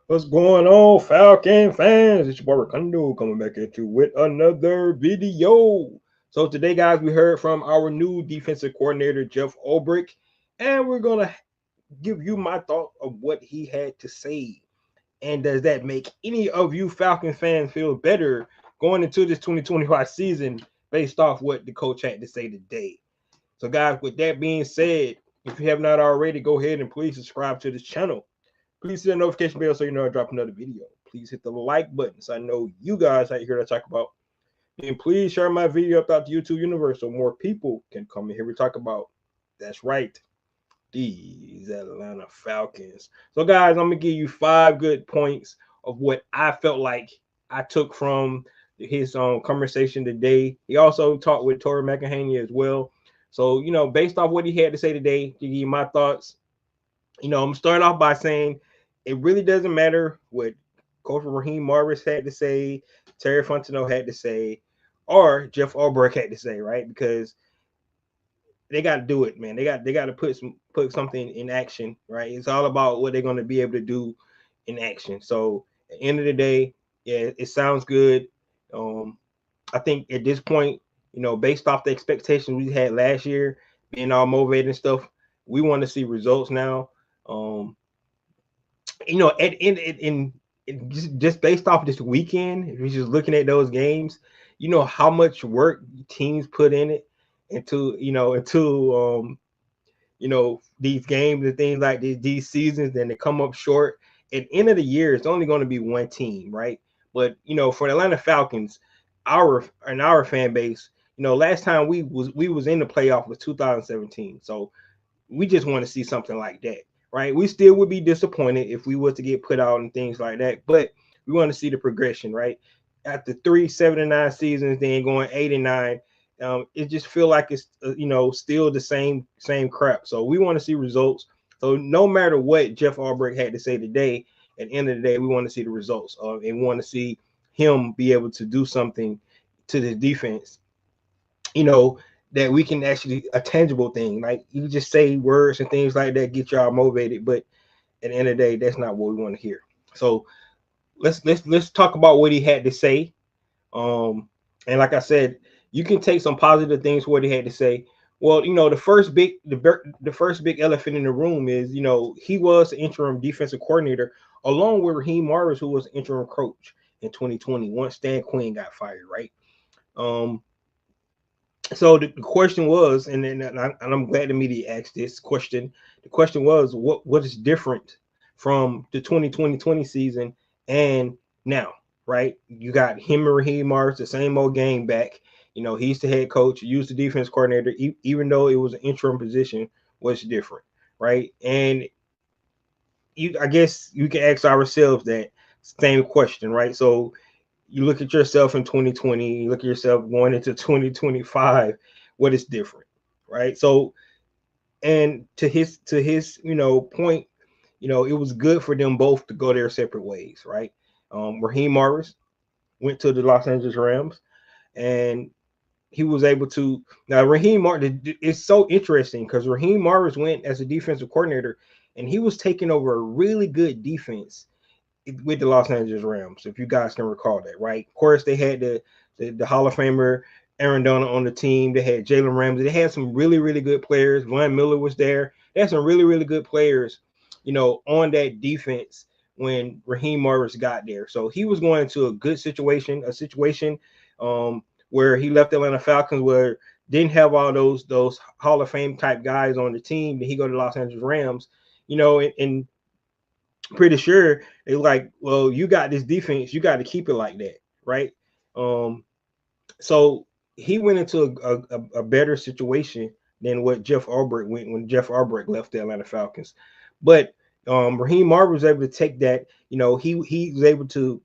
What's going on, Falcon fans? It's your boy Ricardo coming back at you with another video. So today, guys, we heard from our new defensive coordinator, Jeff Ulbrich, and we're gonna give you my thought of what he had to say. And does that make any of you Falcon fans feel better going into this 2025 season based off what the coach had to say today? So, guys, with that being said, if you have not already, go ahead and please subscribe to this channel. Please hit the notification bell so you know I drop another video. Please hit the like button so I know you guys are here to talk about. And please share my video up out the YouTube universe so more people can come in here and talk about. That's right, these Atlanta Falcons. So, guys, I'm gonna give you 5 good points of what I felt like I took from his conversation today. He also talked with Tori McElhaney as well. So, based off what he had to say today, to give you my thoughts, I'm starting off by saying it really doesn't matter what Coach Raheem Morris had to say, Terry Fontenot had to say, or Jeff Ulbrich had to say, right? Because they got to do it, man. They got to put something in action, right? It's all about what they're going to be able to do in action. So at the end of the day, yeah, it sounds good. Um, I think at this point, based off the expectations we had last year, being all motivated and stuff, we want to see results now. Um, just based off this weekend, if you're just looking at those games, how much work teams put in it into these games and things like these seasons, then they come up short. At the end of the year, it's only going to be one team, right? But for the Atlanta Falcons, our fan base, last time we was in the playoff was 2017. So we just want to see something like that, right? We still would be disappointed if we were to get put out and things like that, but we want to see the progression, right? After 3 7 and 9 seasons, then going 8 and 9, it just feel like it's still the same crap. So we want to see results. So no matter what Jeff Ulbrich had to say today, at the end of the day, we want to see the results and we want to see him be able to do something to the defense you know, that we can actually a tangible thing. Like you just say words and things like that get y'all motivated, but at the end of the day, that's not what we want to hear. So let's talk about what he had to say. And like I said, you can take some positive things what he had to say. Well, the first big elephant in the room is he was the interim defensive coordinator along with Raheem Morris, who was interim coach in 2020 once Dan Quinn got fired, right? Um, so the question was, and I'm glad the media asked this question. The question was, what is different from the 2020 season and now, right? You got him and Raheem Morris, the same old game back. He's the head coach, used the defense coordinator, even though it was an interim position. What's different, right? And I guess you can ask ourselves that same question, right? So you look at yourself in 2020, you look at yourself going into 2025, what is different, right? So, and to his point, it was good for them both to go their separate ways, right? Raheem Morris went to the Los Angeles Rams, and he was able to. Now Raheem Morris, it's so interesting because Raheem Morris went as a defensive coordinator, and he was taking over a really good defense with the Los Angeles Rams, if you guys can recall that, right? Of course, they had the Hall of Famer Aaron Donald on the team. They had Jalen Ramsey. They had some really, really good players. Von Miller was there. They had some really, really good players, on that defense when Raheem Morris got there. So he was going into a good situation, um, where he left the Atlanta Falcons where didn't have all those Hall of Fame type guys on the team. Then he go to Los Angeles Rams, and pretty sure they're like, well, you got this defense, you got to keep it like that, right? Um, so he went into a better situation than what Jeff Ulbrich went when Jeff Ulbrich left the Atlanta Falcons. But Raheem Morris was able to take that. He was able to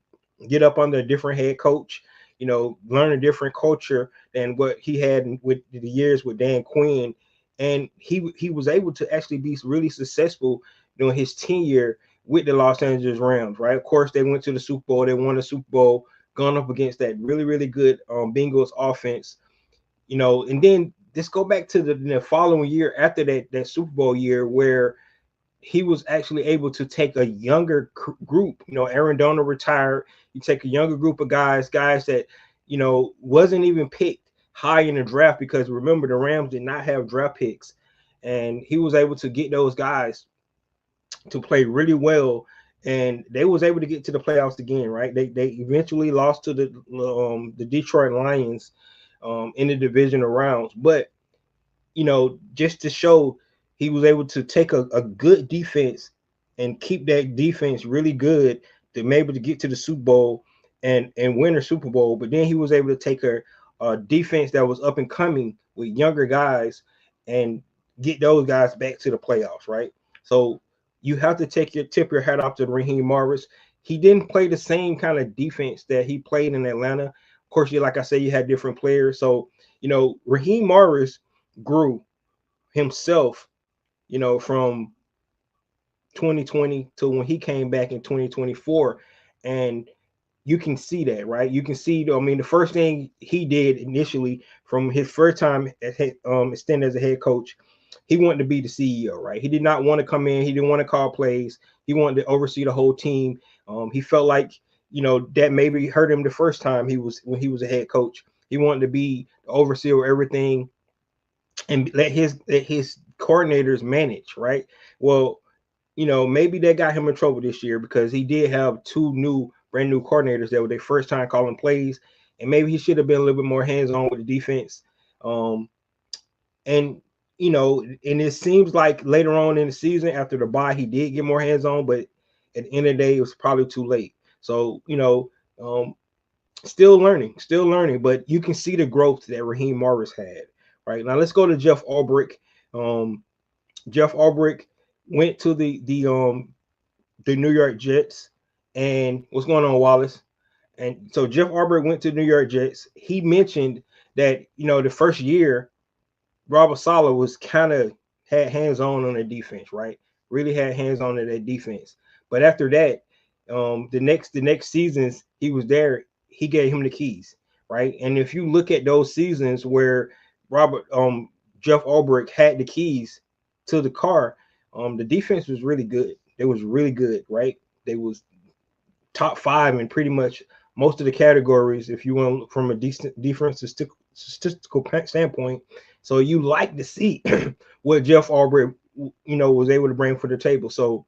get up under a different head coach. Learn a different culture than what he had with the years with Dan Quinn, and he was able to actually be really successful during his tenure with the Los Angeles Rams, right? Of course, they went to the Super Bowl. They won the Super Bowl, gone up against that really, really good Bengals offense, and then let's go back to the following year after that Super Bowl year where he was actually able to take a younger group. Aaron Donald retired. You take a younger group of guys that wasn't even picked high in the draft, because remember, the Rams did not have draft picks, and he was able to get those guys to play really well, and they was able to get to the playoffs again, right? They eventually lost to the Detroit Lions in the divisional rounds, but just to show he was able to take a good defense and keep that defense really good to be able to get to the Super Bowl and win a Super Bowl. But then he was able to take a defense that was up and coming with younger guys and get those guys back to the playoffs, right? So you have to tip your hat off to Raheem Morris. He didn't play the same kind of defense that he played in Atlanta. Of course, like I said, you had different players. So, Raheem Morris grew himself, from 2020 to when he came back in 2024. And you can see that, right? You can see, the first thing he did initially from his first time extended as a head coach, he wanted to be the CEO, right? He did not want to come in. He didn't want to call plays. He wanted to oversee the whole team. He felt like, that maybe hurt him the first time when he was a head coach. He wanted to be the overseer of everything and let his coordinators manage, right? Well, maybe that got him in trouble this year, because he did have two brand new coordinators that were their first time calling plays, and maybe he should have been a little bit more hands-on with the defense. And it seems like later on in the season after the bye, he did get more hands-on, but at the end of the day, it was probably too late. So, still learning, but you can see the growth that Raheem Morris had. Right now, let's go to Jeff Ulbrich. Jeff Ulbrich went to the New York Jets. And what's going on, Wallace? And so Jeff Ulbrich went to the New York Jets. He mentioned that the first year, Robert Saleh was kind of had hands on the defense, right? Really had hands on in that defense. But after that, the next seasons he was there, he gave him the keys, right? And if you look at those seasons where Jeff Ulbrich had the keys to the car, the defense was really good. It was really good, right? They was top 5 in pretty much most of the categories, if you want from a decent defensive statistical standpoint. So you like to see what Jeff Ulbrich, was able to bring for the table. So,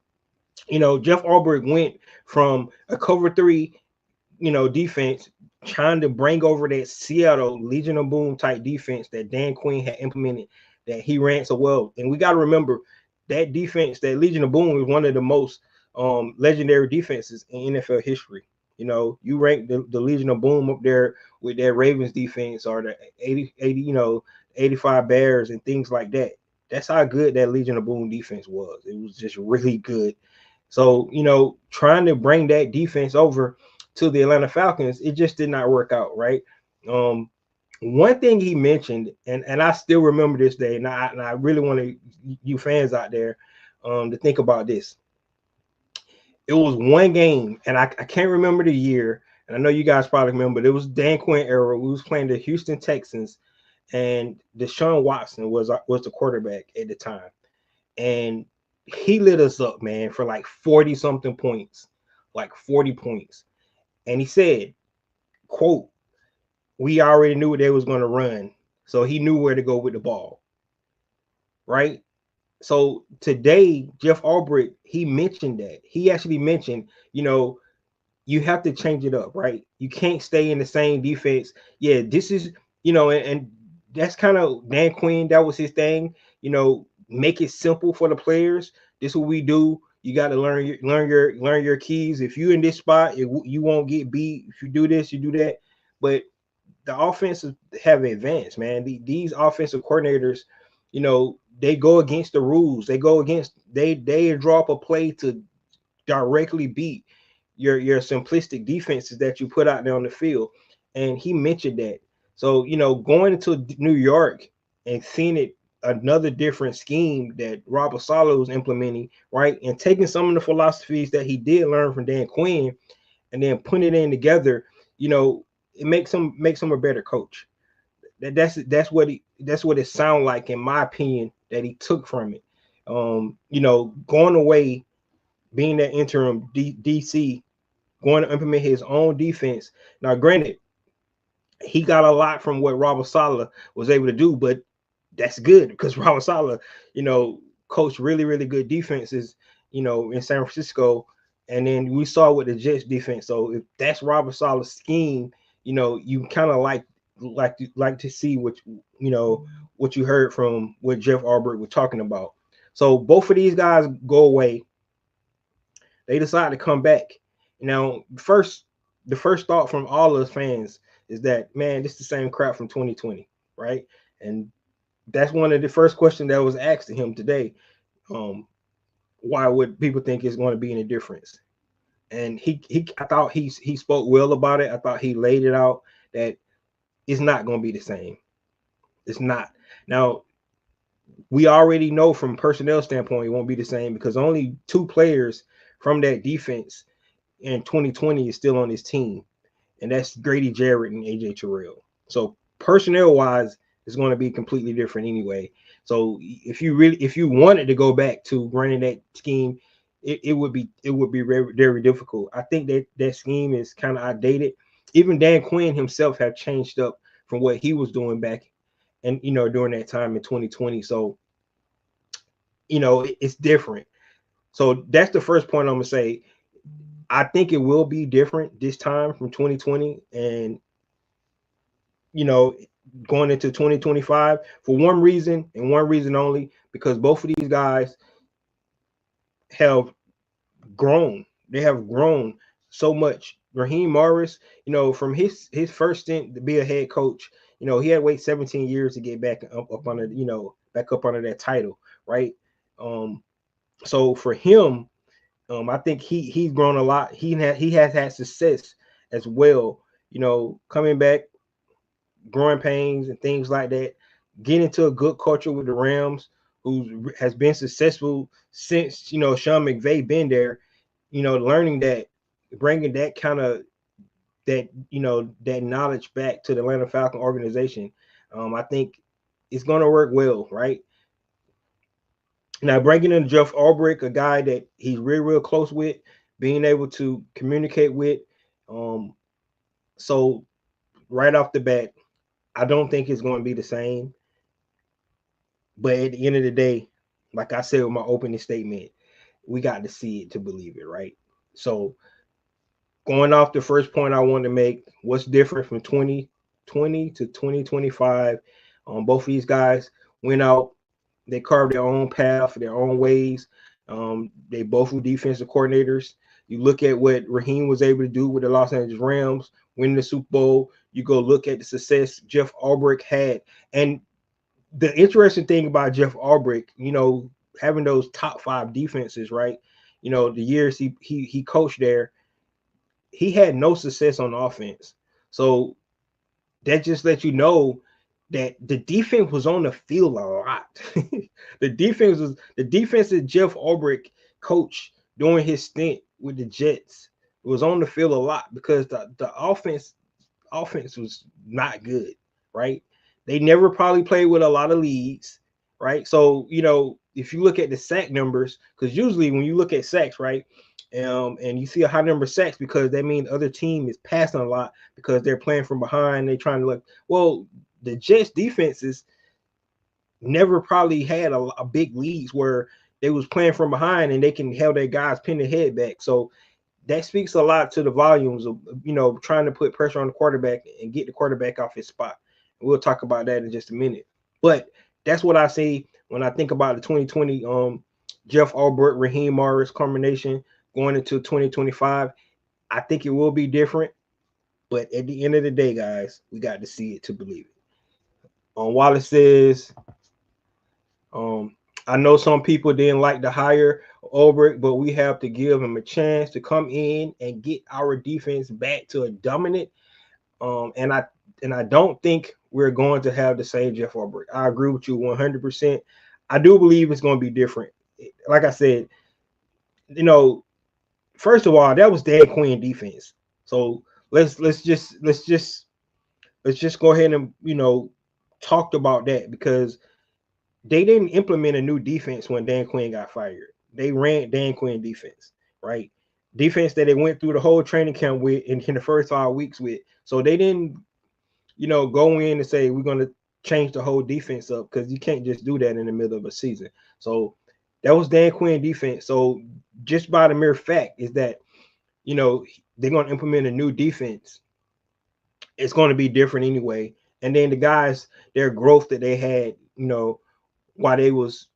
Jeff Ulbrich went from a cover 3, defense, trying to bring over that Seattle Legion of Boom type defense that Dan Quinn had implemented, that he ran so well. And we got to remember that defense, that Legion of Boom, is one of the most legendary defenses in NFL history. You rank the Legion of Boom up there with that Ravens defense, or the 85 Bears and things like that. That's how good that Legion of Boom defense was. It was just really good. So, trying to bring that defense over to the Atlanta Falcons, it just did not work out, right? One thing he mentioned, and I still remember this day, and I really want you fans out there to think about this. It was one game, and I can't remember the year, and I know you guys probably remember, but it was Dan Quinn era. We was playing the Houston Texans, and Deshaun Watson was the quarterback at the time. And he lit us up, man, for like 40-something points, like 40 points. And he said, quote, "We already knew what they was going to run, so he knew where to go with the ball." Right? So today, Jeff Ulbrich, he mentioned that. He actually mentioned, you have to change it up, right? You can't stay in the same defense. Yeah, this is, and that's kind of Dan Quinn. That was his thing. Make it simple for the players. This is what we do. You got to learn your keys. If you in this spot, you won't get beat. If you do this, you do that. But the offenses have advanced, man. These offensive coordinators, they go against the rules. They go against they draw up a play to directly beat your simplistic defenses that you put out there on the field. And he mentioned that. So, going into New York and seeing it, another different scheme that Robert Saleh was implementing, right? And taking some of the philosophies that he did learn from Dan Quinn and then putting it in together, it makes him a better coach. That's what it sounds like, in my opinion, that he took from it. You know, going away, being that interim DC, going to implement his own defense. Now, granted, he got a lot from what Robert Saleh was able to do, but that's good because Robert Saleh, you know, coached really, really good defenses, you know, in San Francisco. And then we saw with the Jets defense. So if that's Robert Saleh's scheme, you know, you kind of like to see what you know what you heard from what Jeff Ulbrich was talking about. So both of these guys go away. They decide to come back. Now, the first thought from all us fans is that, man, this is the same crap from 2020, right? And that's one of the first questions that was asked to him today. Why would people think it's going to be any difference? And I thought he spoke well about it. I thought he laid it out that it's not going to be the same. It's not. Now, we already know from personnel standpoint it won't be the same because only two players from that defense in 2020 is still on his team, and that's Grady Jarrett and AJ Terrell. So personnel wise, it's going to be completely different anyway. So if you wanted to go back to running that scheme, it would be very, very difficult. I think that scheme is kind of outdated. Even Dan Quinn himself have changed up from what he was doing back and you know during that time in 2020. So you know it's different. So that's the first point I'm gonna say. I think it will be different this time from 2020 and you know going into 2025 for one reason and one reason only because both of these guys have grown. They have grown so much. Raheem Morris, you know, from his first stint to be a head coach, you know, he had to wait 17 years to get back up under, you know, back up under that title, right? So for him, I think he's grown a lot. He has had success as well. You know, coming back, growing pains and things like that. Get into a good culture with the Rams, who has been successful since you know Sean McVay been there. You know, learning that, bringing that kind of that you know that knowledge back to the Atlanta Falcon organization. I think it's going to work well, right? Now bringing in Jeff Ulbrich, a guy that he's real close with, being able to communicate with. Um, so right off the bat, I don't think it's going to be the same. But at the end of the day, like I said with my opening statement, we got to see it to believe it, right? So going off the first point I wanted to make, what's different from 2020 to 2025? Both of these guys went out, they carved their own path, their own ways. They both were defensive coordinators. You look at what Raheem was able to do with the Los Angeles Rams, winning the Super Bowl. You go look at the success Jeff Ulbrich had. And the interesting thing about Jeff Ulbrich, you know, having those top 5 defenses, right? You know, the years he coached there, he had no success on offense. So that just lets you know that the defense was on the field a lot. the defense that Jeff Ulbrich coached during his stint with the Jets was on the field a lot because the offense was not good, right? They never probably played with a lot of leads, right? So, you know, if you look at the sack numbers, because usually when you look at sacks, right, and you see a high number of sacks because that means the other team is passing a lot because they're playing from behind. They're trying to look. Well, the Jets defenses never probably had a big leads where they was playing from behind and they can help their guys pin their head back. So that speaks a lot to the volumes of, you know, trying to put pressure on the quarterback and get the quarterback off his spot. We'll talk about that in just a minute. But that's what I see when I think about the 2020 Jeff Ulbrich, Raheem Morris combination going into 2025. I think it will be different. But at the end of the day, guys, we got to see it to believe it. Wallace says, I know some people didn't like to hire Ulbrich, but we have to give him a chance to come in and get our defense back to a dominant. And I don't think we're going to have the same Jeff Ulbrich. I agree with you 100%. I do believe it's going to be different. Like I said, you know, first of all, that was Dan Quinn defense. So let's just go ahead and, you know, talk about that because they didn't implement a new defense when Dan Quinn got fired. They ran Dan Quinn defense, right? Defense that they went through the whole training camp with in the first 5 weeks with. So they didn't, go in and say we're going to change the whole defense up, because you can't just do that in the middle of a season. So that was Dan Quinn defense. So just by the mere fact is that, they're going to implement a new defense. It's going to be different anyway. And then the guys, their growth that they had, while they was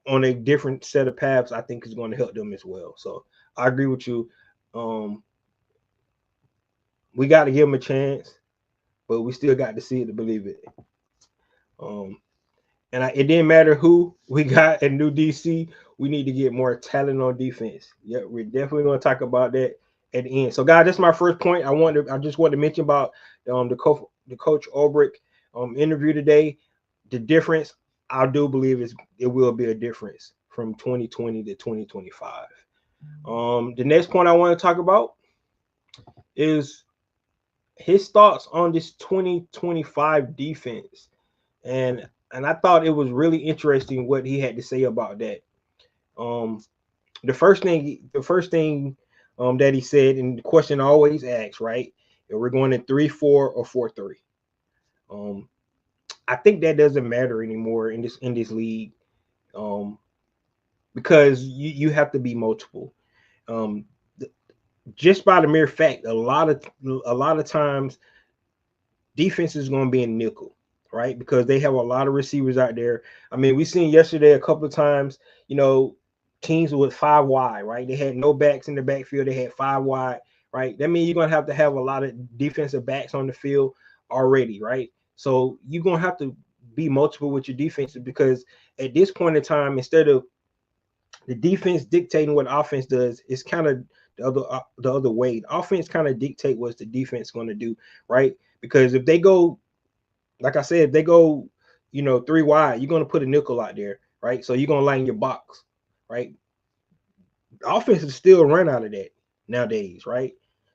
on a different set of paths, I think is going to help them as well. So I agree with you. We got to give them a chance, but we still got to see it to believe it. It didn't matter who we got in new DC. We need to get more talent on defense. Yeah, we're definitely going to talk about that at the end. So, guys, that's my first point. I just wanted to mention about the Coach Ulbrich interview today. The difference, I do believe, it will be a difference from 2020 to 2025. The next point I want to talk about is his thoughts on this 2025 defense. And I thought it was really interesting what he had to say about that. The first thing that he said, and the question I always asks, right? If we're going in 3-4 or 4-3. I think that doesn't matter anymore in this league, because you have to be multiple. Just by the mere fact, a lot of times defense is going to be in nickel, right? Because they have a lot of receivers out there. I mean, we seen yesterday a couple of times, teams with 5 wide, right? They had no backs in the backfield. They had 5 wide, right? That means you're going to have a lot of defensive backs on the field already, right? So you're going to have to be multiple with your defenses, because at this point in time, instead of the defense dictating what offense does, it's kind of the other way. The offense kind of dictate what the defense going to do, right? Because if they go, like I said, if they go, 3 wide, you're going to put a nickel out there, right? So you're going to line your box, right? Offenses still run out of that nowadays, right?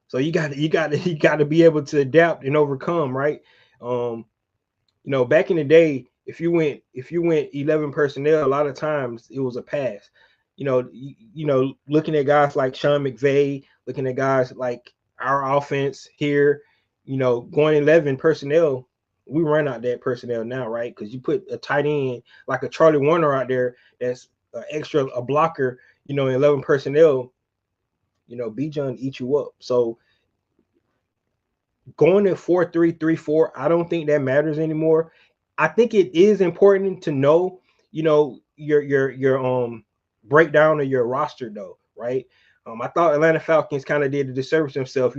So you got to be able to adapt and overcome, right? Back in the day, if you went 11 personnel, a lot of times it was a pass. Looking at guys like Sean McVay, looking at guys like our offense here, going 11 personnel, we run out that personnel now, right? Because you put a tight end like a Charlie Warner out there that's a blocker, in 11 personnel, Bijan eat you up. So going to 4-3-3-4, I don't think that matters anymore. I think it is important to know, your breakdown of your roster though, right? I thought Atlanta Falcons kind of did a disservice themselves.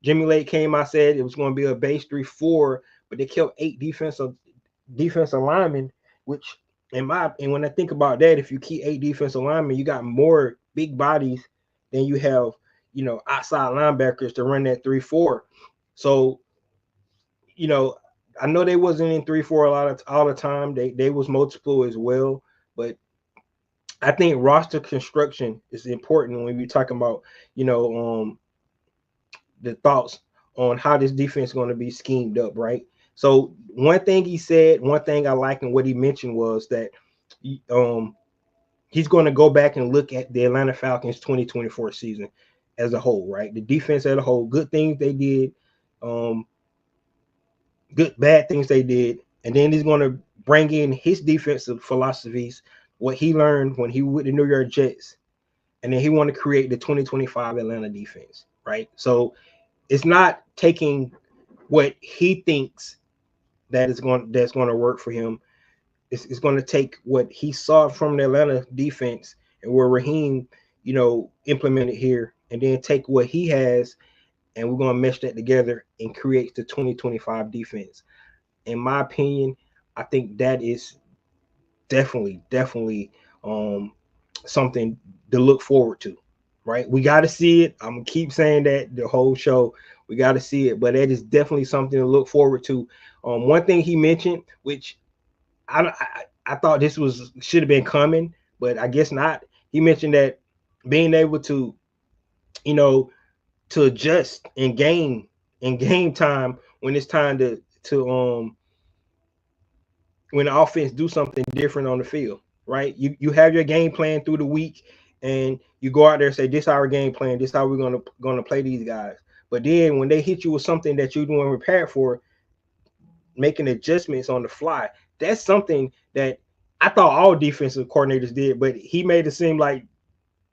Jimmy Lake came out, said it was going to be a base 3-4, but they killed 8 defensive linemen, which and when I think about that, if you keep 8 defensive linemen, you got more big bodies than you have, outside linebackers to run that 3-4. So, I know they wasn't in 3-4 all the time. They was multiple as well, but I think roster construction is important when we're talking about, the thoughts on how this defense is going to be schemed up, right? So one thing he said, one thing I like, and what he mentioned was that he's going to go back and look at the Atlanta Falcons 2024 season as a whole, right? The defense as a whole, good things they did, good bad things they did, and then he's going to bring in his defensive philosophies, what he learned when he was with the New York Jets, and then he want to create the 2025 Atlanta defense, right? So it's not taking what he thinks that's going to work for him. It's going to take what he saw from the Atlanta defense and where Raheem, implemented here, and then take what he has, and we're going to mesh that together and create the 2025 defense. In my opinion, I think that is definitely something to look forward to, right? We got to see it. I'm going to keep saying that the whole show. We got to see it, but that is definitely something to look forward to. One thing he mentioned, which I thought this should have been coming, but I guess not. He mentioned that being able to, to adjust in game time when it's time to when the offense do something different on the field, right? You have your game plan through the week, and you go out there and say, "This is our game plan. This is how we're gonna play these guys." But then when they hit you with something that you weren't prepared for, making adjustments on the fly, that's something that I thought all defensive coordinators did, but he made it seem like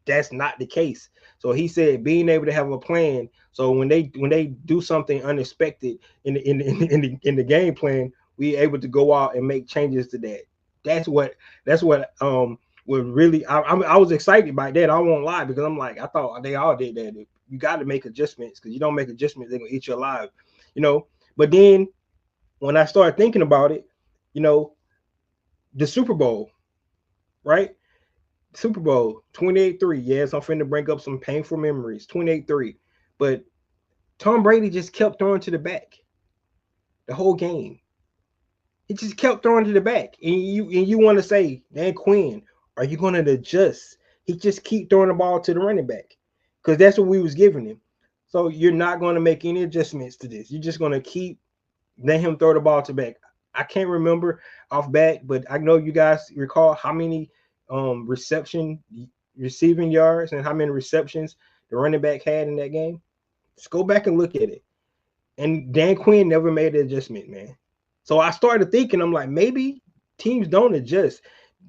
that's not the case. So he said being able to have a plan. So when they do something unexpected in the game plan, we able to go out and make changes to that. That's what was really I was excited by that. I won't lie, because I'm like, I thought they all did that. You got to make adjustments, because you don't make adjustments, they're gonna eat you alive, you know. But then when I started thinking about it, you know, the Super Bowl, right? Super Bowl 28-3. Yes, I'm finna bring up some painful memories. 28-3. But Tom Brady just kept throwing to the back the whole game. He just kept throwing to the back. And you want to say, Dan Quinn, are you gonna adjust? He just keep throwing the ball to the running back. Because that's what we was giving him. So you're not gonna make any adjustments to this. You're just gonna keep let him throw the ball to back. I can't remember off back, but I know you guys recall how many receiving yards and how many receptions the running back had in that game. Just go back and look at it. And Dan Quinn never made an adjustment, man. So I started thinking, I'm like, maybe teams don't adjust.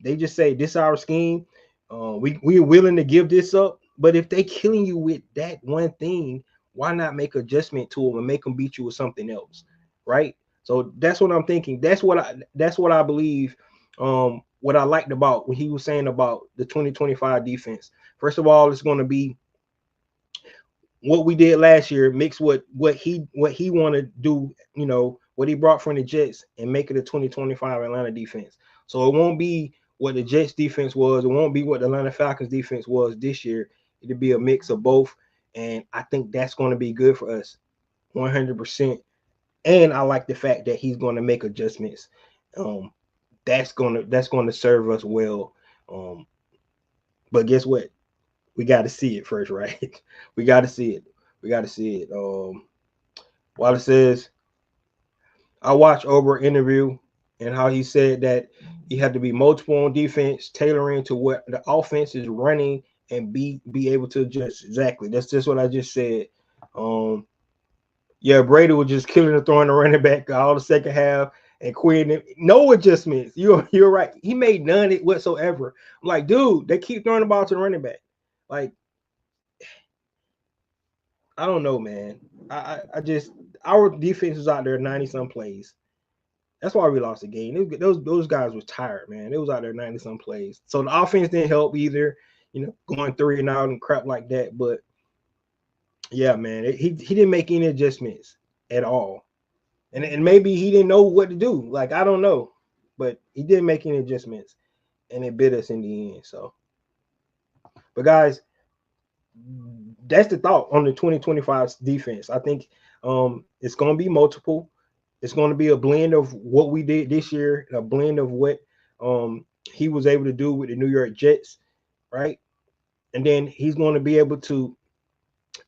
They just say, this is our scheme. We're willing to give this up. But if they killing you with that one thing, why not make adjustment to them and make them beat you with something else, right? So that's what I'm thinking. That's what I believe. What I liked about what he was saying about the 2025 defense. First of all, it's going to be what we did last year, mix what he want to do, what he brought from the Jets, and make it a 2025 Atlanta defense. So it won't be what the Jets defense was. It won't be what the Atlanta Falcons defense was this year. It'll be a mix of both, and I think that's going to be good for us, 100%. And I like the fact that he's going to make adjustments. That's going to serve us well. But guess what? We got to see it first, right? We got to see it. We got to see it. While it says, I watched Ulbrich interview and how he said that you have to be multiple on defense, tailoring to what the offense is running, and be able to adjust. Exactly. That's just what I just said. Yeah, Brady was just killing and throwing the running back all the second half, and Quinn, no adjustments. You're right. He made none whatsoever. I'm like, dude, they keep throwing the ball to the running back. Like, I don't know, man. I just, our defense was out there 90 some plays. That's why we lost the game. Those guys were tired, man. It was out there 90 some plays. So the offense didn't help either, going 3 and out and crap like that. But yeah, man, he didn't make any adjustments at all. And maybe he didn't know what to do. Like, I don't know. But he didn't make any adjustments, and it bit us in the end. So, but guys, that's the thought on the 2025 defense. I think it's going to be multiple. It's going to be a blend of what we did this year, a blend of what he was able to do with the New York Jets, right? And then he's going to be able to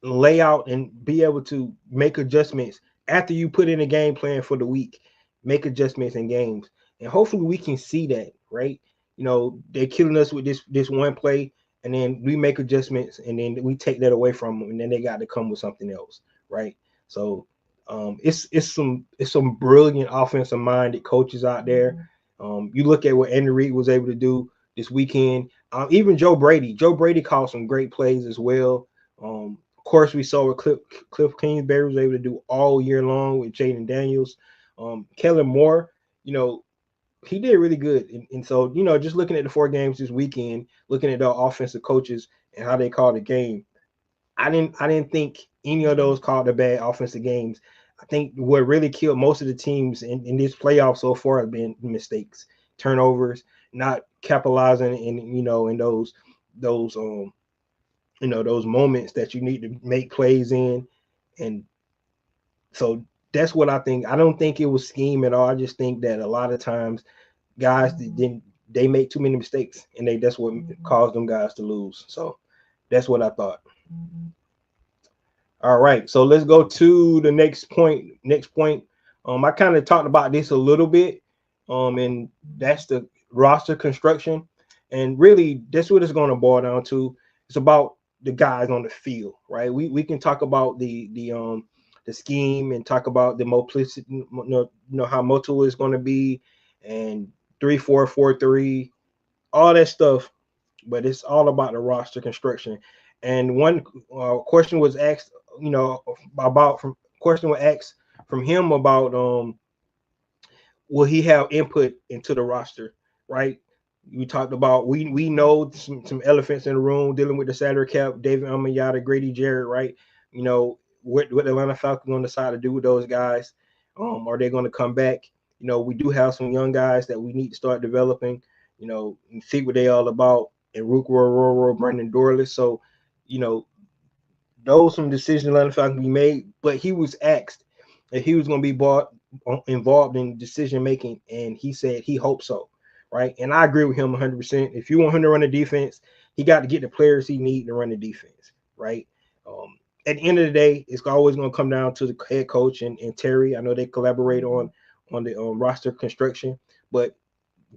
lay out and be able to make adjustments after you put in a game plan for the week, make adjustments in games. And hopefully we can see that, right? They're killing us with this one play, and then we make adjustments, and then we take that away from them, and then they got to come with something else, right? So it's some brilliant offensive minded coaches out there. You look at what Andy Reid was able to do this weekend. Even Joe Brady called some great plays as well. Of course, we saw what Cliff Kingsbury was able to do all year long with Jaden Daniels. Kellen Moore, he did really good. And so, just looking at the 4 games this weekend, looking at the offensive coaches and how they called the game, I didn't think any of those called the bad offensive games. I think what really killed most of the teams in this playoff so far have been mistakes, turnovers, not capitalizing in those those moments that you need to make plays in. And so that's what I think. I don't think it was scheme at all. I just think that a lot of times guys they make too many mistakes, and that's what caused them guys to lose. So that's what I thought. All right, so let's go to the next point. I kind of talked about this a little bit, And that's the roster construction. And really, that's what it's going to boil down to. It's about the guys on the field, right? We can talk about the scheme and talk about the multiplicity, how multiple is going to be, and 3-4-4-3, all that stuff. But it's all about the roster construction. And one question was asked, about from question was asked from him about will he have input into the roster, right? We talked about we know some elephants in the room dealing with the salary cap, David Amanyata, Grady Jarrett, right? What the Atlanta Falcons going to decide to do with those guys? Are they going to come back? We do have some young guys that we need to start developing, and see what they all about. And Rook Roro, Brandon Dorless. So, those some decisions Atlanta Falcons be made. But he was asked if he was going to be involved in decision making, and he said he hopes so, right? And I agree with him 100%. If you want him to run the defense, he got to get the players he needs to run the defense, right? At the end of the day, it's always going to come down to the head coach and Terry. I know they collaborate on the roster construction, but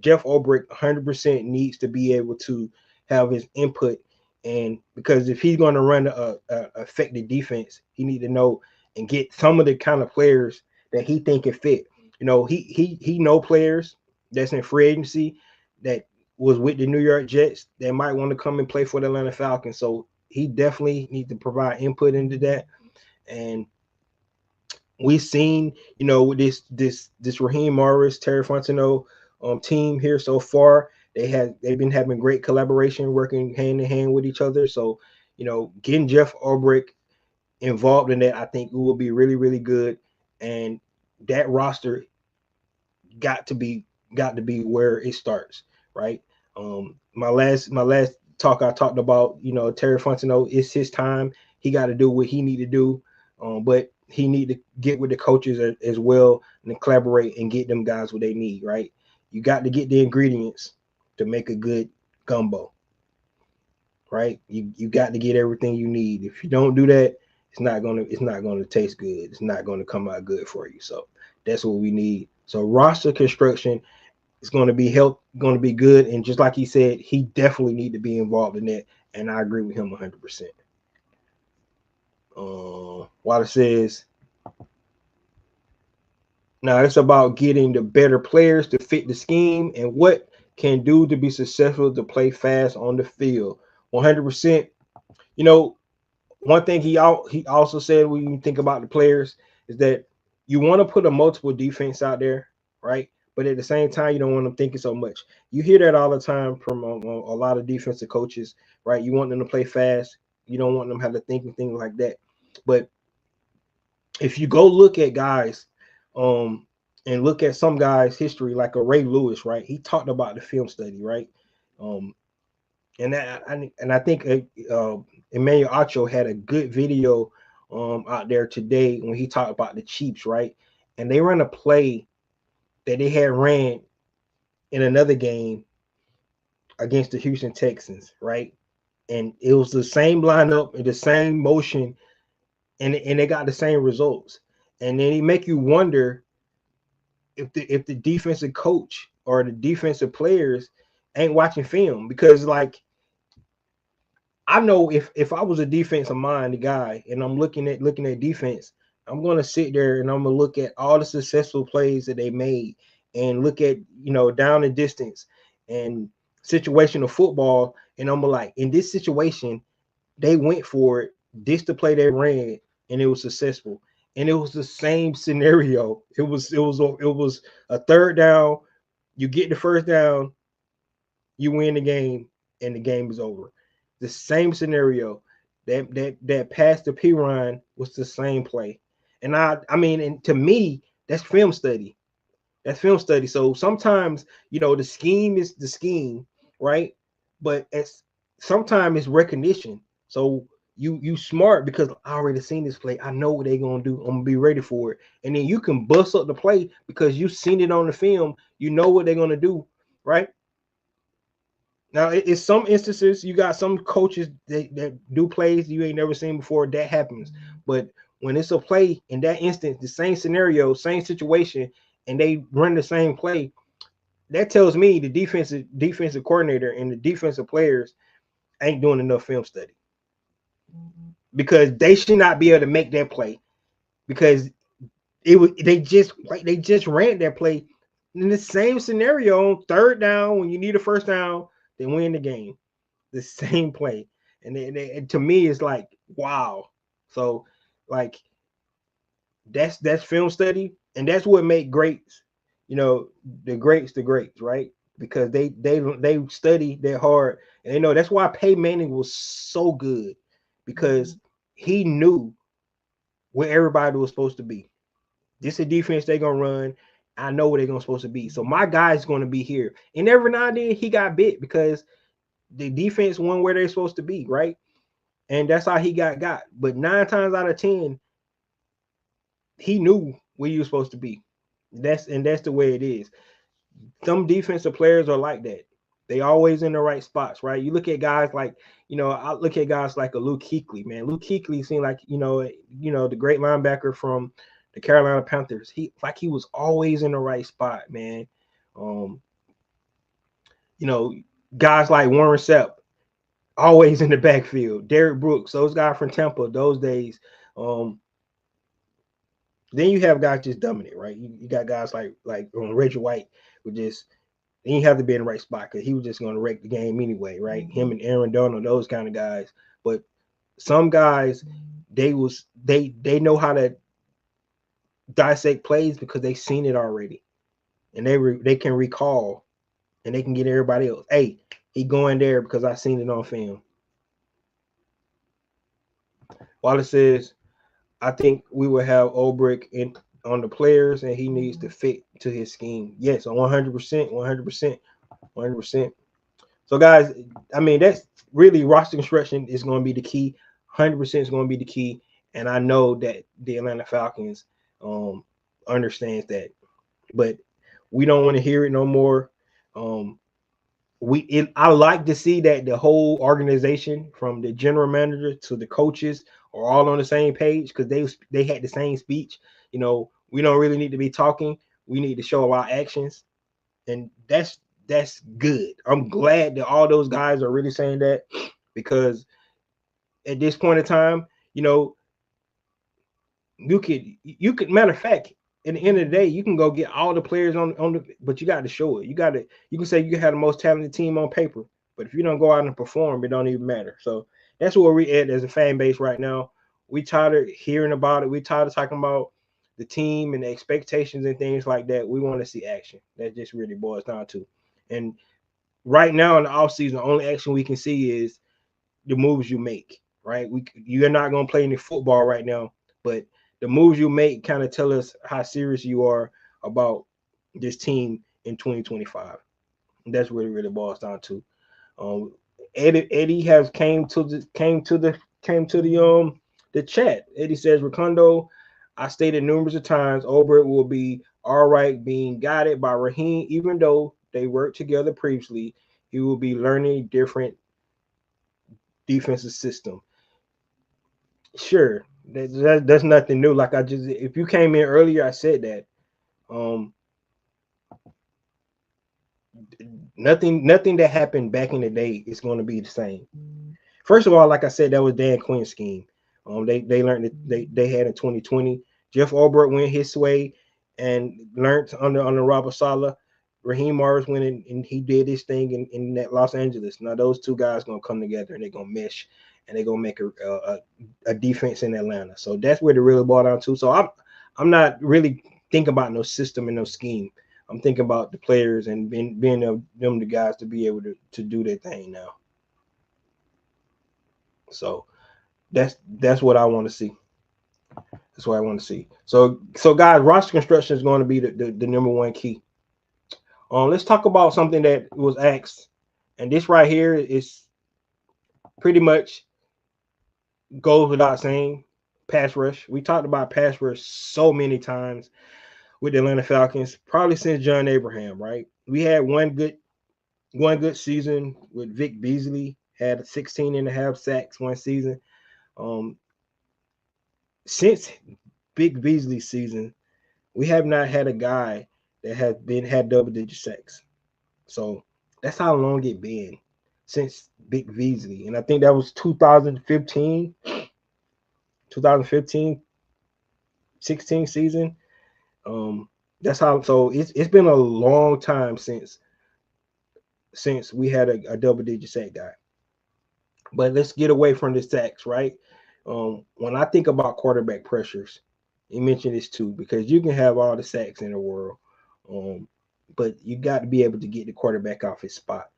Jeff Ulbrich 100% needs to be able to have his input, and because if he's going to run a effective defense, he need to know and get some of the kind of players that he think can fit. He know players that's in free agency that was with the New York Jets that might want to come and play for the Atlanta Falcons. So he definitely needs to provide input into that. And we've seen, with this Raheem Morris, Terry Fontenot team here so far, they've been having great collaboration, working hand in hand with each other. So, getting Jeff Ulbrich involved in that, I think it will be really, really good. And that roster got to be where it starts, right? My last talk, I talked about, Terry Fontenot. It's his time. He got to do what he need to do, but he need to get with the coaches as well and collaborate and get them guys what they need, right? You got to get the ingredients to make a good gumbo, right? You got to get everything you need. If you don't do that, it's not gonna taste good. It's not gonna come out good for you. So that's what we need. So roster construction is going to be going to be good. And just like he said, he definitely need to be involved in that. And I agree with him 100%. Water says, now it's about getting the better players to fit the scheme and what can do to be successful to play fast on the field. 100%. One thing he also said when you think about the players is that you want to put a multiple defense out there, right? But at the same time, you don't want them thinking so much. You hear that all the time from a lot of defensive coaches, right? You want them to play fast. You don't want them to have to think and things like that. But if you go look at guys, and look at some guys' history, like a Ray Lewis, right? He talked about the film study, right? And I think Emmanuel Acho had a good video out there today when he talked about the Chiefs, right? And they ran a play that they had ran in another game against the Houston Texans, right? And it was the same lineup and the same motion, and they got the same results. And then it make you wonder if the defensive coach or the defensive players ain't watching film, because like I know if I was a defensive minded guy and I'm looking at defense, I'm gonna sit there and I'm gonna look at all the successful plays that they made and look at down the distance and situational football, and I'm like, in this situation, they went for it. This the play they ran, and it was successful. And it was the same scenario. It was a third down. You get the first down, you win the game, and the game is over. The same scenario. That pass to Piron was the same play. And I mean, and to me, that's film study. That's film study. So sometimes, the scheme is the scheme, right? But sometimes it's recognition. So you smart because I already seen this play. I know what they're gonna do. I'm gonna be ready for it. And then you can bust up the play because you've seen it on the film. You know what they're gonna do, right? Now, it's some instances you got some coaches that do plays you ain't never seen before. That happens. But when it's a play in that instance, the same scenario, same situation, and they run the same play, that tells me the defensive coordinator and the defensive players ain't doing enough film study, because they should not be able to make that play, because they just ran that play in the same scenario on third down when you need a first down, they win the game. The same play, and to me it's like, wow. So like that's film study, and that's what make greats, the greats, right? Because they study that hard, and they know. That's why Peyton Manning was so good, because he knew where everybody was supposed to be. This is a defense they're gonna run. I know where they're gonna supposed to be. So my guy's gonna be here. And every now and then he got bit because the defense won where they're supposed to be, right? And that's how he got. But 9 times out of 10, he knew where you were supposed to be. That's the way it is. Some defensive players are like that. They always in the right spots, right? You look at guys like, I look at guys like a Luke Kuechly, man. Luke Kuechly seemed like, the great linebacker from the Carolina Panthers. He was always in the right spot, man. Um, guys like Warren Sapp, always in the backfield. Derrick Brooks, those guys from Tampa, those days. Then you have guys just dumbing it, right? You got guys like Reggie White, who just, he have to be in the right spot because he was just going to wreck the game anyway, right? Him and Aaron Donald, those kind of guys. But some guys, they know how to dissect plays because they've seen it already, and they can recall, and they can get everybody else. Hey, he going there because I seen it on film. Wallace says, I think we will have Ulbrich on the players, and he needs to fit to his scheme. Yes, 100%, 100%, 100%. So, guys, I mean, that's really roster construction is going to be the key. 100% is going to be the key, and I know that the Atlanta Falcons understands that, but we don't want to hear it no more. I like to see that the whole organization, from the general manager to the coaches, are all on the same page, because they had the same speech. We don't really need to be talking. We need to show our actions, and that's good. I'm glad that all those guys are really saying that, because at this point in time, you could matter of fact, at the end of the day, you can go get all the players on the, but you got to show it. You can say you have the most talented team on paper, but if you don't go out and perform, it don't even matter. So that's where we at as a fan base right now. We tired of hearing about it. We tired of talking about the team and the expectations and things like that. We want to see action. That just really boils down to. And right now in the offseason, the only action we can see is the moves you make, right? You're not going to play any football right now, but the moves you make kind of tell us how serious you are about this team in 2025. And that's what it really boils down to. Eddie has came to the chat. Eddie says, Ricondo, I stated numerous of times, Ulbrich will be all right being guided by Raheem, even though they worked together previously. He will be learning different defensive system. Sure, that's nothing new. Like if you came in earlier, I said that. Nothing that happened back in the day is going to be the same. First of all, like I said, that was Dan Quinn's scheme. They learned that they had in 2020. Jeff Ulbrich went his way and learned under Robert Saleh. Raheem Morris went in and he did his thing in that Los Angeles. Now those two guys gonna come together and they're gonna mesh, and they're gonna make a defense in Atlanta. So that's where the really boiled down to. So I'm not really thinking about no system and no scheme. I'm thinking about the players and being them the guys to be able to do their thing now. So that's what I want to see. That's what I want to see. So guys, roster construction is going to be the number one key. Let's talk about something that was asked, and this right here is pretty much goes without saying. Pass rush. We talked about pass rush so many times with the Atlanta Falcons, probably since John Abraham, right? We had one good season with Vic Beasley, had 16 and a half sacks one season. Since Vic Beasley's season, we have not had a guy that had double-digit sacks. So that's how long it been since Big Beasley. And I think that was 2015, 16 season. Um, that's how. So it's been a long time since we had a double digit sack guy. But let's get away from the sacks, right? When I think about quarterback pressures, you mentioned this too, because you can have all the sacks in the world, um, but you got to be able to get the quarterback off his spot.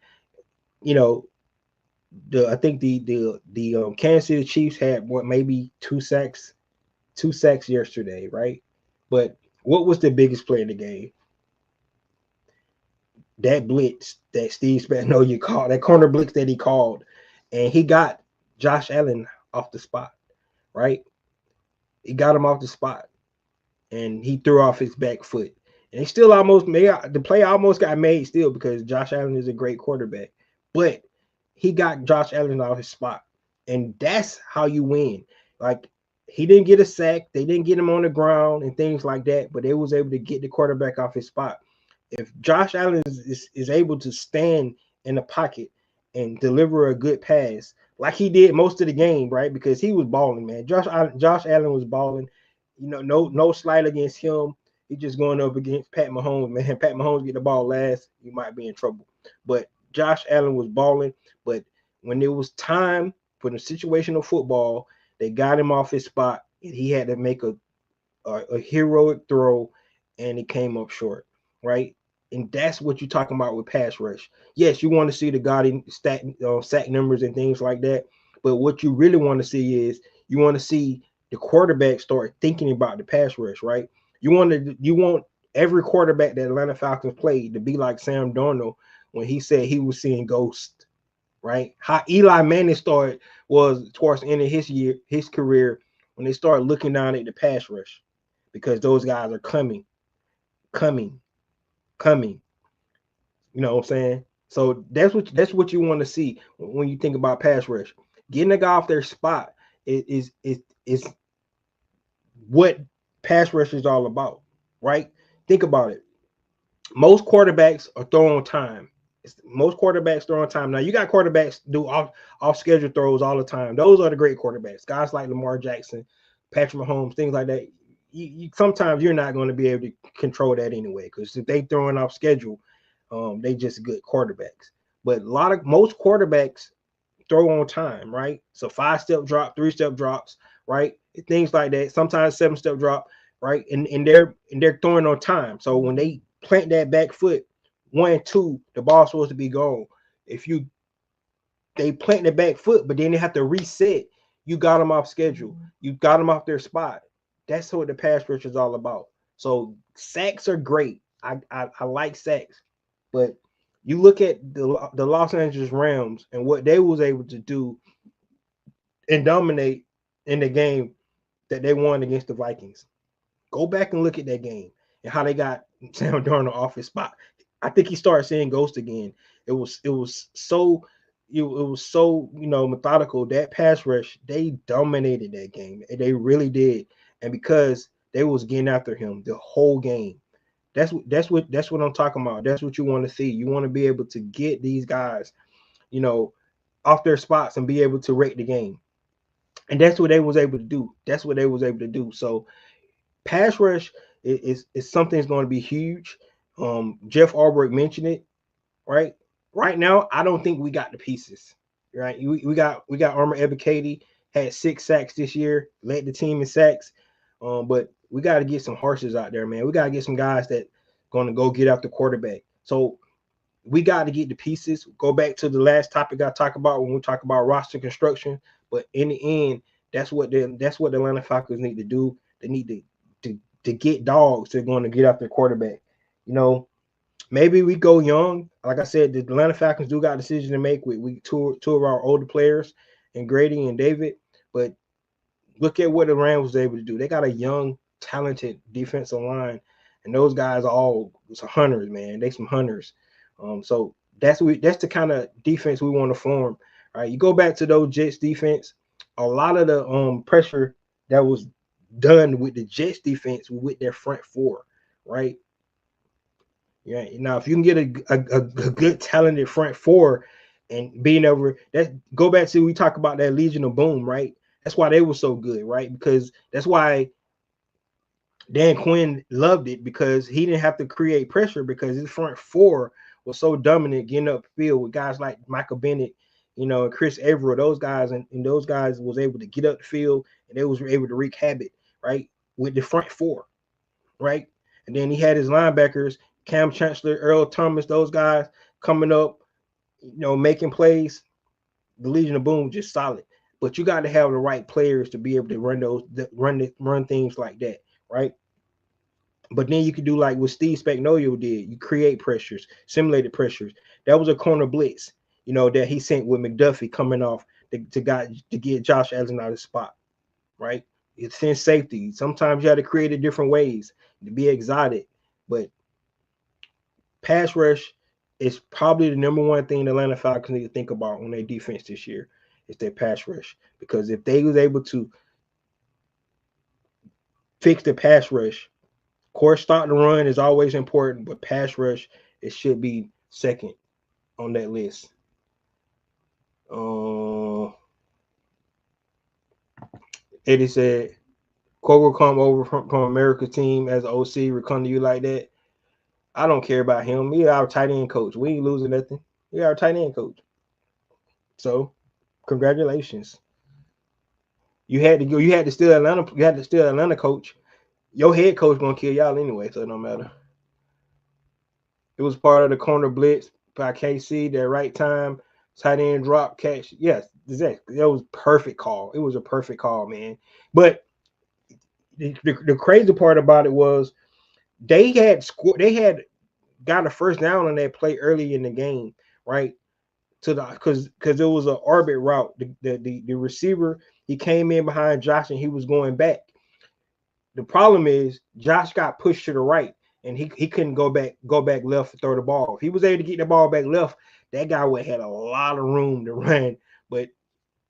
You know, I think the Kansas City Chiefs had what, maybe two sacks yesterday, right? But what was the biggest play in the game? That blitz that Steve Spagnuolo called, that corner blitz that he called, and he got Josh Allen off the spot, right? He got him off the spot, and he threw off his back foot, and he still almost made the play. Almost got made still because Josh Allen is a great quarterback, but he got Josh Allen off his spot, and that's how you win. Like, he didn't get a sack, they didn't get him on the ground and things like that, but they was able to get the quarterback off his spot. If Josh Allen is able to stand in the pocket and deliver a good pass like he did most of the game, right? Because he was balling, man. Josh Allen was balling. You know, no slight against him. He just going up against Pat Mahomes, man. Pat Mahomes get the ball last, you might be in trouble. But Josh Allen was balling. But when it was time for the situational football, they got him off his spot, and he had to make a heroic throw, and it came up short, right? And that's what you're talking about with pass rush. Yes, you want to see the gaudy sack numbers and things like that, but what you really want to see is you want to see the quarterback start thinking about the pass rush, right? You want every quarterback that Atlanta Falcons played to be like Sam Darnold when he said he was seeing ghosts, right? How Eli Manning started was towards the end of his career, when they started looking down at the pass rush, because those guys are coming, coming. You know what I'm saying? So that's what you want to see when you think about pass rush. Getting a guy off their spot is what pass rush is all about, right? Think about it. Most quarterbacks are throwing time. Most quarterbacks throw on time. Now you got quarterbacks do off schedule throws all the time. Those are the great quarterbacks. Guys like Lamar Jackson, Patrick Mahomes, things like that. Sometimes you're not going to be able to control that anyway, because if they throwing off schedule, they just good quarterbacks. But most quarterbacks throw on time, right? So 5-step drop, 3-step drops, right? Things like that. Sometimes 7-step drop, right? And they're throwing on time. So when they plant that back foot, 1, 2, the ball's supposed to be gone. If they plant the back foot, but then they have to reset, you got them off schedule. You got them off their spot. That's what the pass rush is all about. So sacks are great. I like sacks, but you look at the Los Angeles Rams and what they was able to do and dominate in the game that they won against the Vikings. Go back and look at that game and how they got Sam Darnold off his spot. I think he started seeing ghosts again. It was so methodical. That pass rush, they dominated that game. They really did. And because they was getting after him the whole game. That's what I'm talking about. That's what you want to see. You want to be able to get these guys, you know, off their spots and be able to rate the game. And that's what they was able to do. That's what they was able to do. So pass rush is something that's going to be huge. Jeff Ulbrich mentioned it, right? Right now, I don't think we got the pieces. Right? We got Armor Ebiketie, had 6 sacks this year, led the team in sacks. But we got to get some horses out there, man. We got to get some guys that going to go get out the quarterback. So we got to get the pieces. Go back to the last topic I talked about when we talk about roster construction. But in the end, that's what the Atlanta Falcons need to do. They need to get dogs that are going to get out their quarterback. You know, maybe we go young. Like I said, the Atlanta Falcons do got a decision to make with two of our older players, and Grady and David. But look at what the Rams was able to do. They got a young, talented defensive line, and those guys are all some hunters, man. They some hunters. So that's the kind of defense we want to form. All right, you go back to those Jets defense. A lot of the pressure that was done with the Jets defense with their front four, right? Yeah. Now, if you can get a good talented front four and being over that, go back to we talk about that Legion of Boom, right? That's why they were so good, right? Because that's why Dan Quinn loved it, because he didn't have to create pressure because his front four was so dominant getting up field with guys like Michael Bennett, and Chris Everill. Those guys and those guys was able to get up the field and they was able to wreak havoc, right? With the front four, right? And then he had his linebackers, Cam Chancellor, Earl Thomas, those guys coming up, making plays. The Legion of Boom just solid. But you got to have the right players to be able to run things like that, right? But then you could do like what Steve Spagnuolo did. You create pressures, simulated pressures. That was a corner blitz, that he sent with McDuffie coming off to get Josh Allen out of the spot, right? It's in safety. Sometimes you have to create it different ways to be exotic, but pass rush is probably the number one thing the Atlanta Falcons need to think about on their defense this year is their pass rush. Because if they was able to fix the pass rush, of course, stop the run is always important, but pass rush, it should be second on that list. Eddie said, Cole will come over from America's team as an OC, will come to you like that. I don't care about him. He our tight end coach. We ain't losing nothing. He our tight end coach. So, congratulations. You had to go. You had to steal Atlanta. You had to steal Atlanta coach. Your head coach gonna kill y'all anyway, so it don't matter. It was part of the corner blitz by KC. That right time, tight end drop catch. Yes, exactly. That was perfect call. It was a perfect call, man. But the crazy part about it was they had scored. They had got a first down on that play early in the game, right? To the because it was an orbit route. The receiver, he came in behind Josh and he was going back. The problem is Josh got pushed to the right and he couldn't go back left to throw the ball. If he was able to get the ball back left, that guy would have had a lot of room to run. But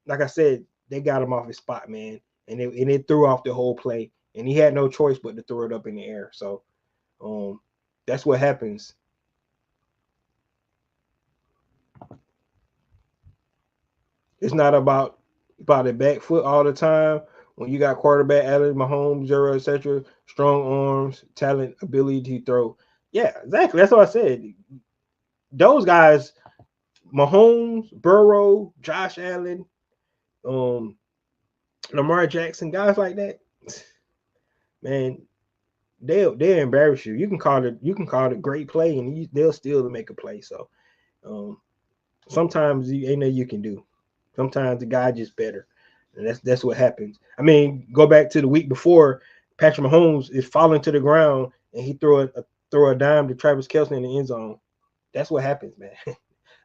like I said, they got him off his spot, man, and it threw off the whole play. And he had no choice but to throw it up in the air. So that's what happens. It's not about the back foot all the time. When you got quarterback Allen, Mahomes, Zero, etc., strong arms, talent, ability to throw. Yeah, exactly. That's what I said. Those guys, Mahomes, Burrow, Josh Allen, Lamar Jackson, guys like that, man, they'll embarrass you. You can call it great play, and they'll still make a play. So sometimes ain't nothing you can do. Sometimes the guy just better. And that's what happens. I mean, go back to the week before, Patrick Mahomes is falling to the ground and he throw a dime to Travis Kelce in the end zone. That's what happens, man.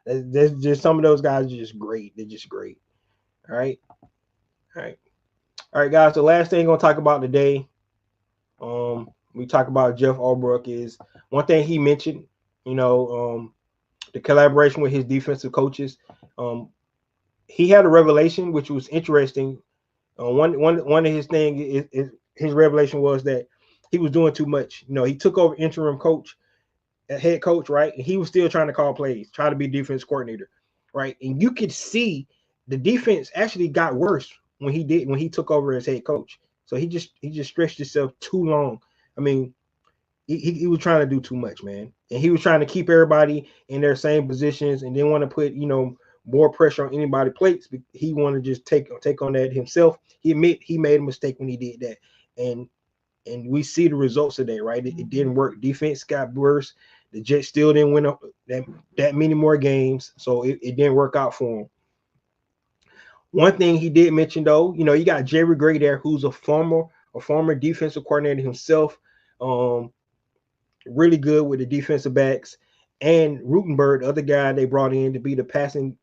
There's just some of those guys are just great. They're just great. All right. All right, guys. The last thing we're gonna talk about today, we talk about Jeff Ulbrich is one thing he mentioned, the collaboration with his defensive coaches. He had a revelation which was interesting. One of his thing is his revelation was that he was doing too much. He took over interim coach, head coach, right? And he was still trying to call plays, try to be defense coordinator, right? And you could see the defense actually got worse when he took over as head coach. So he just stretched himself too long. I mean, he was trying to do too much, man. And he was trying to keep everybody in their same positions and didn't want to put, more pressure on anybody's plates. He wanted to just take on that himself. He admit he made a mistake when he did that. And we see the results of that, right? It didn't work. Defense got worse. The Jets still didn't win that many more games. So it didn't work out for him. One thing he did mention, though, you got Jerry Gray there, who's a former defensive coordinator himself. Really good with the defensive backs. And Rutenberg, the other guy they brought in to be the passing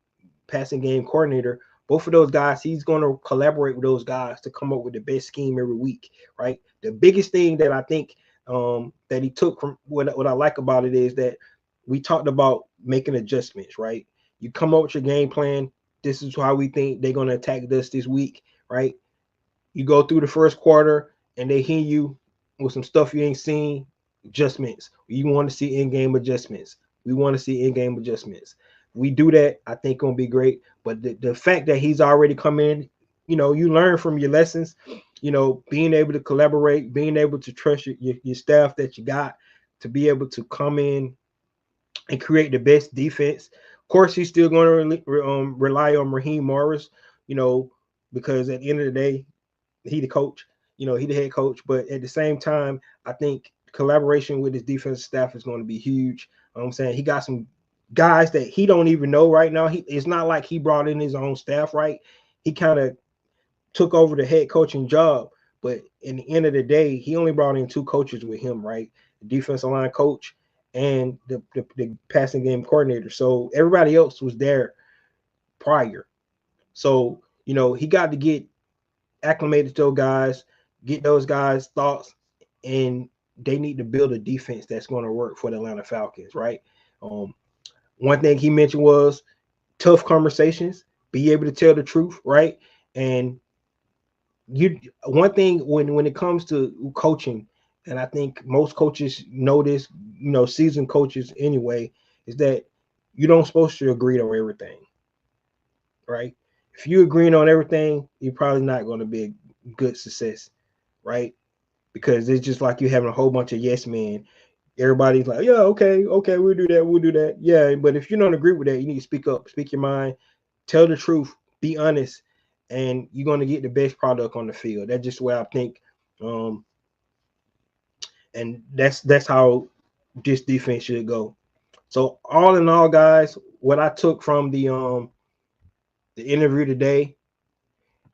game coordinator. Both of those guys, he's going to collaborate with those guys to come up with the best scheme every week, right? The biggest thing that I think that he took from what I like about it is that we talked about making adjustments, right? You come up with your game plan. This is how we think they're going to attack us this week, right? You go through the first quarter and they hit you with some stuff you ain't seen. adjustments. We want to see in-game adjustments. We want to see in-game adjustments. We do that, I think gonna be great. But the fact that he's already come in, you learn from your lessons, being able to collaborate, being able to trust your staff that you got to be able to come in and create the best defense. Of course, he's still going to rely on Raheem Morris, because at the end of the day, he the coach, he the head coach. But at the same time, I think collaboration with his defensive staff is going to be huge. I'm saying he got some guys that he don't even know right now. It's not like he brought in his own staff, right? He kind of took over the head coaching job, but in the end of the day, he only brought in 2 coaches with him, right? The defensive line coach and the passing game coordinator. So everybody else was there prior. So, he got to get acclimated to those guys, get those guys' thoughts, and they need to build a defense that's going to work for the Atlanta Falcons, right? One thing he mentioned was tough conversations, be able to tell the truth, right? And one thing when it comes to coaching, and I think most coaches know this, seasoned coaches anyway, is that you don't supposed to agree on everything, right? If you're agreeing on everything, you're probably not going to be a good success, right? Because it's just like you having a whole bunch of yes men. Everybody's like, yeah, okay, we'll do that. Yeah, but if you don't agree with that, you need to speak up, speak your mind, tell the truth, be honest, and you're going to get the best product on the field. That's just where I think, and that's how this defense should go. So all in all, guys, what I took from the interview today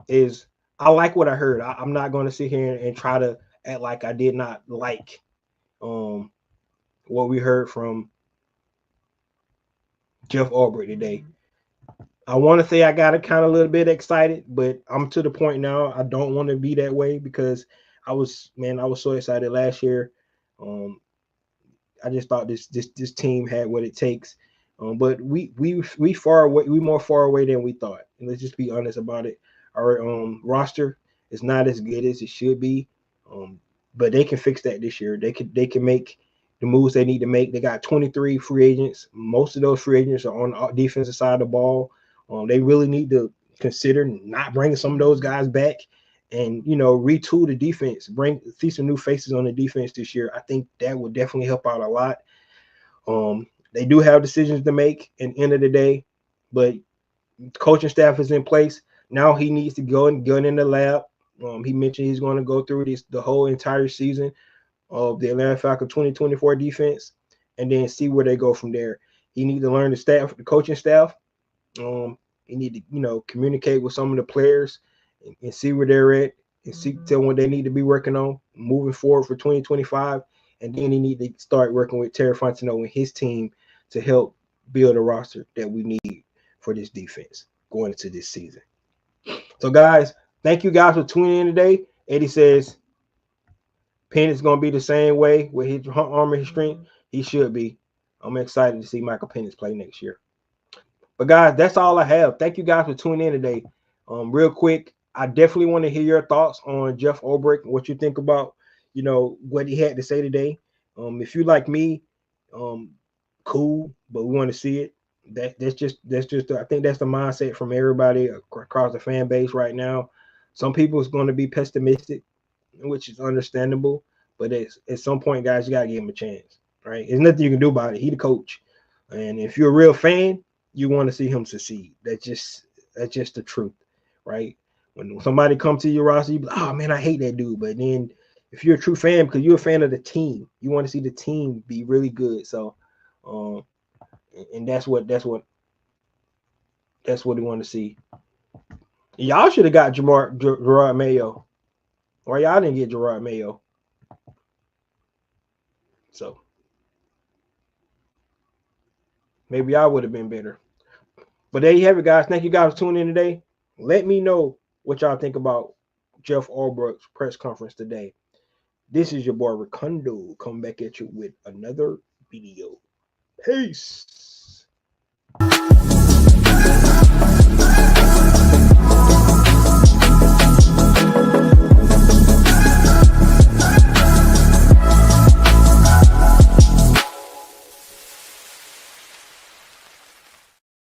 is I like what I heard. I'm not going to sit here and try to act like I did not like what we heard from Jeff Ulbrich today. I want to say I got kind of a little bit excited, but I'm to the point now I don't want to be that way because I was so excited last year. I just thought this team had what it takes. But we far away, we more far away than we thought. And let's just be honest about it. Our roster is not as good as it should be. But they can fix that this year. They can make the moves they need to make. They got 23 free agents. Most of those free agents are on the defensive side of the ball. They really need to consider not bringing some of those guys back and retool the defense, see some new faces on the defense this year. I think that would definitely help out a lot. They do have decisions to make at the end of the day, but coaching staff is in place. Now he needs to go and get in the lab. He mentioned he's going to go through the whole entire season of the Atlanta Falcons 2024 defense and then see where they go from there. He needs to learn the coaching staff. He need to, communicate with some of the players and see where they're at and tell what they need to be working on moving forward for 2025. And then he need to start working with Terry Fontenot and his team to help build a roster that we need for this defense going into this season. So, guys, thank you guys for tuning in today. Eddie says Penix going to be the same way with his arm and his strength. He should be. I'm excited to see Michael Penix play next year. But, guys, that's all I have. Thank you guys for tuning in today. Real quick, I definitely want to hear your thoughts on Jeff Ulbrich, what you think about, what he had to say today. If you like me, cool, but we want to see it. That's just I think that's the mindset from everybody across the fan base right now. Some people is going to be pessimistic, which is understandable, but at some point, guys, you gotta give him a chance, right? There's nothing you can do about it. He the coach, and if you're a real fan, you want to see him succeed. That's just the truth, right? When somebody comes to your roster, you be like, oh man, I hate that dude. But then if you're a true fan, because you're a fan of the team, you want to see the team be really good. So, and that's what we want to see. Y'all should have got Gerard Mayo, or y'all didn't get Gerard Mayo. So maybe I would have been better. But there you have it, guys. Thank you guys for tuning in today. Let me know what y'all think about Jeff Ulbrich's press conference today. This is your boy Ricondo coming back at you with another video. Peace.